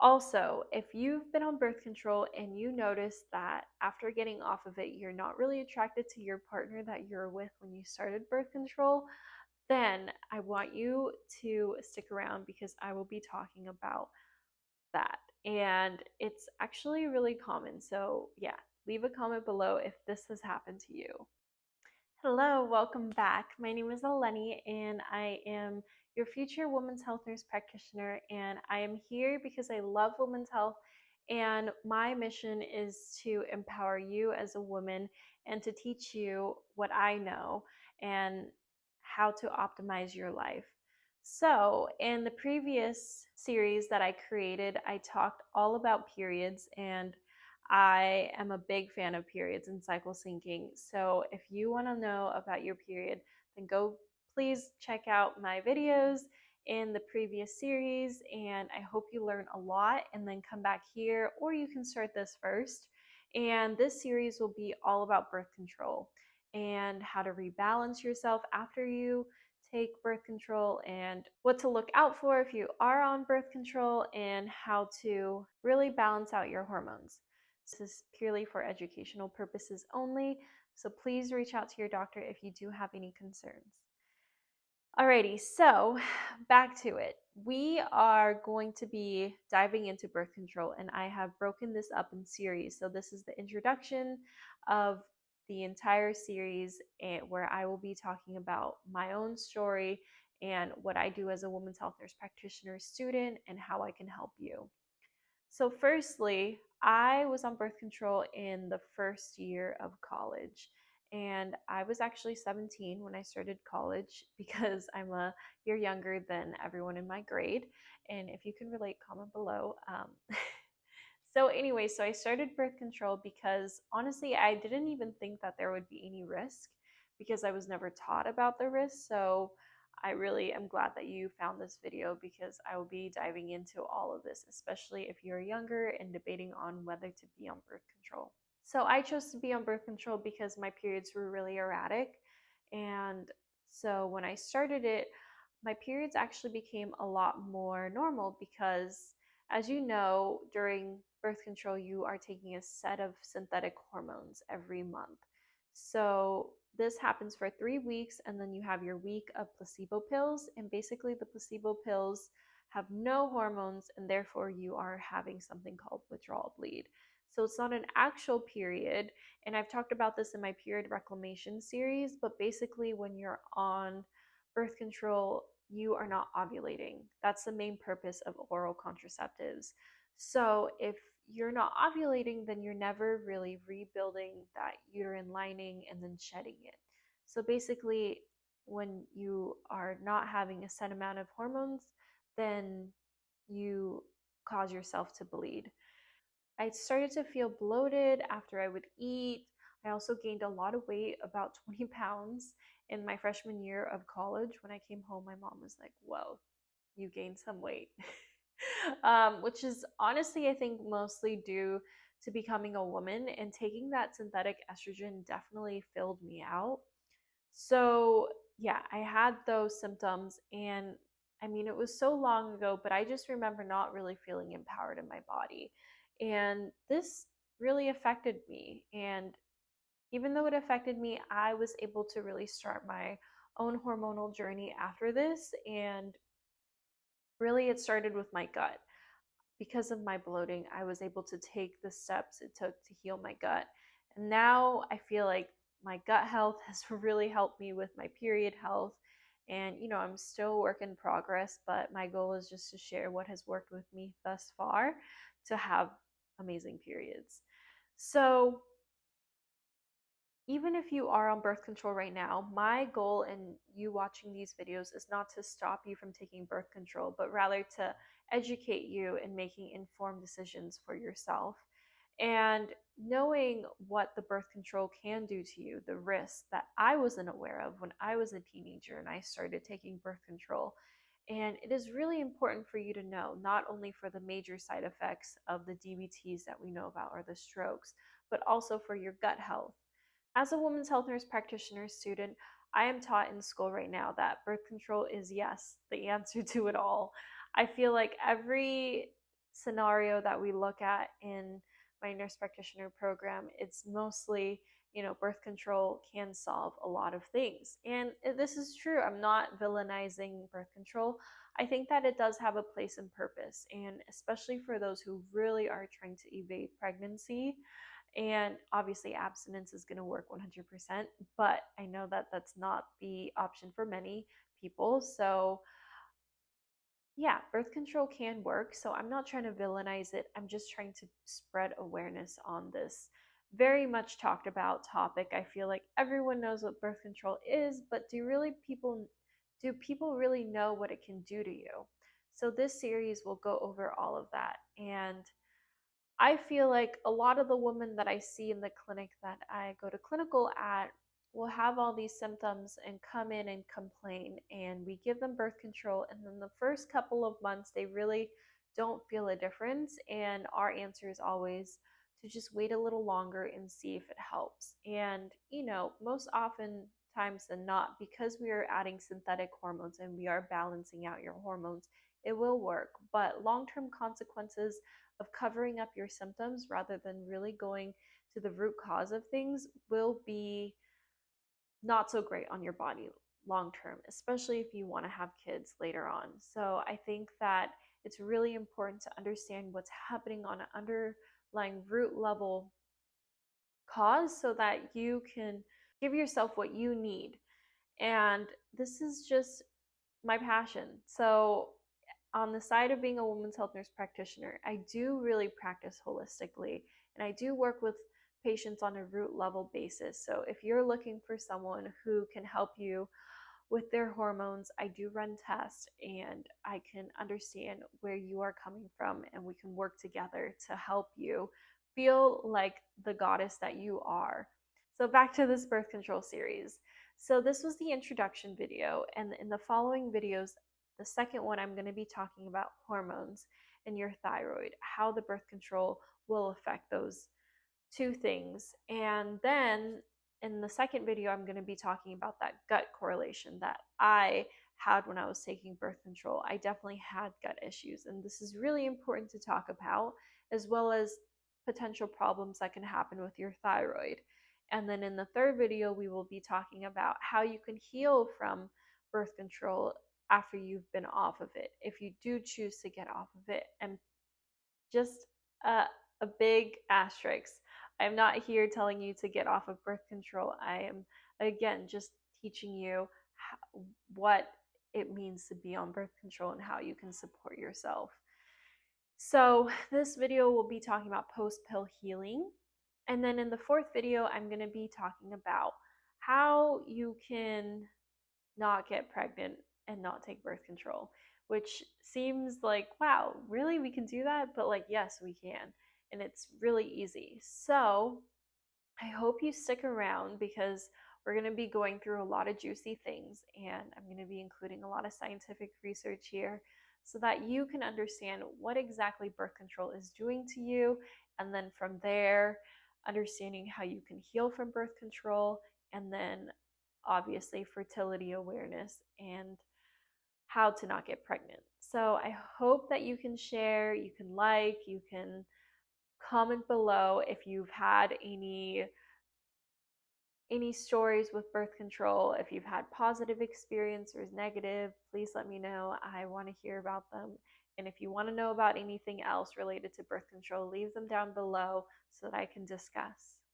Also, if you've been on birth control and you notice that after getting off of it, you're not really attracted to your partner that you're with when you started birth control, then I want you to stick around because I will be talking about that. And it's actually really common. So, yeah, leave a comment below if this has happened to you. Hello, welcome back. My name is Eleni, and I am your future women's health nurse practitioner. And I am here because I love women's health, and my mission is to empower you as a woman and to teach you what I know and how to optimize your life. So, in the previous series that I created, I talked all about periods, and I am a big fan of periods and cycle syncing. So if you want to know about your period, then go please check out my videos in the previous series. And I hope you learn a lot and then come back here, or you can start this first. And this series will be all about birth control and how to rebalance yourself after you take birth control, and what to look out for if you are on birth control, and how to really balance out your hormones. This is purely for educational purposes only, so please reach out to your doctor if you do have any concerns. Alrighty, so back to it. We are going to be diving into birth control, and I have broken this up in series. So this is the introduction of the entire series, where I will be talking about my own story and what I do as a women's health nurse practitioner student and how I can help you. So firstly, I was on birth control in the first year of college. And I was actually 17 when I started college because I'm a year younger than everyone in my grade. And if you can relate, comment below. So anyway, so I started birth control because honestly, I didn't even think that there would be any risk because I was never taught about the risk. So I really am glad that you found this video because I will be diving into all of this, especially if you're younger and debating on whether to be on birth control. So I chose to be on birth control because my periods were really erratic. And so when I started it, my periods actually became a lot more normal because, as you know, during birth control, you are taking a set of synthetic hormones every month. So this happens for 3 weeks, and then you have your week of placebo pills. And basically, the placebo pills have no hormones, and therefore you are having something called withdrawal bleed. So it's not an actual period. And I've talked about this in my period reclamation series, but basically, when you're on birth control, you are not ovulating. That's the main purpose of oral contraceptives. So if you're not ovulating, then you're never really rebuilding that uterine lining and then shedding it. So basically, when you are not having a set amount of hormones, then you cause yourself to bleed. I started to feel bloated after I would eat. I also gained a lot of weight, about 20 pounds, in my freshman year of college. When I came home, my mom was like, "Whoa, you gained some weight." Which is honestly, I think, mostly due to becoming a woman, and taking that synthetic estrogen definitely filled me out. So, yeah, I had those symptoms, and I mean, it was so long ago, but I just remember not really feeling empowered in my body. And this really affected me. And even though it affected me, I was able to really start my own hormonal journey after this. And really, it started with my gut. Because of my bloating, I was able to take the steps it took to heal my gut. And now I feel like my gut health has really helped me with my period health. And, I'm still a work in progress, but my goal is just to share what has worked with me thus far to have amazing periods. So, even if you are on birth control right now, my goal in you watching these videos is not to stop you from taking birth control, but rather to educate you in making informed decisions for yourself. And knowing what the birth control can do to you, the risks that I wasn't aware of when I was a teenager and I started taking birth control. And it is really important for you to know, not only for the major side effects of the DVTs that we know about or the strokes, but also for your gut health. As a women's health nurse practitioner student, I am taught in school right now that birth control is, yes, the answer to it all. I feel like every scenario that we look at in my nurse practitioner program, it's mostly, birth control can solve a lot of things. And this is true. I'm not villainizing birth control. I think that it does have a place and purpose, and especially for those who really are trying to evade pregnancy. And obviously, abstinence is going to work 100%, but I know that that's not the option for many people. So, yeah, birth control can work. So, I'm not trying to villainize it. I'm just trying to spread awareness on this very much talked about topic. I feel like everyone knows what birth control is, but do people really know what it can do to you? So, this series will go over all of that. And I feel like a lot of the women that I see in the clinic that I go to clinical at will have all these symptoms and come in and complain, and we give them birth control, and then the first couple of months they really don't feel a difference, and our answer is always to just wait a little longer and see if it helps. And most often times than not, because we are adding synthetic hormones and we are balancing out your hormones, it will work. But long-term consequences of covering up your symptoms rather than really going to the root cause of things will be not so great on your body long term, especially if you want to have kids later on. So I think that it's really important to understand what's happening on an underlying root level cause so that you can give yourself what you need. And this is just my passion. So on the side of being a women's health nurse practitioner, I do really practice holistically, and I do work with patients on a root level basis. So if you're looking for someone who can help you with their hormones, I do run tests and I can understand where you are coming from, and we can work together to help you feel like the goddess that you are. So back to this birth control series. So this was the introduction video, and in the following videos, the second one, I'm going to be talking about hormones and your thyroid, how the birth control will affect those two things. And then in the second video, I'm going to be talking about that gut correlation that I had when I was taking birth control. I definitely had gut issues, and this is really important to talk about, as well as potential problems that can happen with your thyroid. And then in the third video, we will be talking about how you can heal from birth control after you've been off of it, if you do choose to get off of it. And just a big asterisk, I'm not here telling you to get off of birth control. I am, again, just teaching you what it means to be on birth control and how you can support yourself. So this video will be talking about post-pill healing. And then in the fourth video, I'm going to be talking about how you can not get pregnant and not take birth control, which seems like, wow, really? We can do that? But like, yes, we can. And it's really easy. So I hope you stick around because we're going to be going through a lot of juicy things, and I'm going to be including a lot of scientific research here so that you can understand what exactly birth control is doing to you. And then from there, understanding how you can heal from birth control, and then obviously fertility awareness and how to not get pregnant. So I hope that you can share, you can like, you can comment below if you've had any stories with birth control. If you've had positive experiences, negative, please let me know. I want to hear about them. And if you want to know about anything else related to birth control, leave them down below so that I can discuss.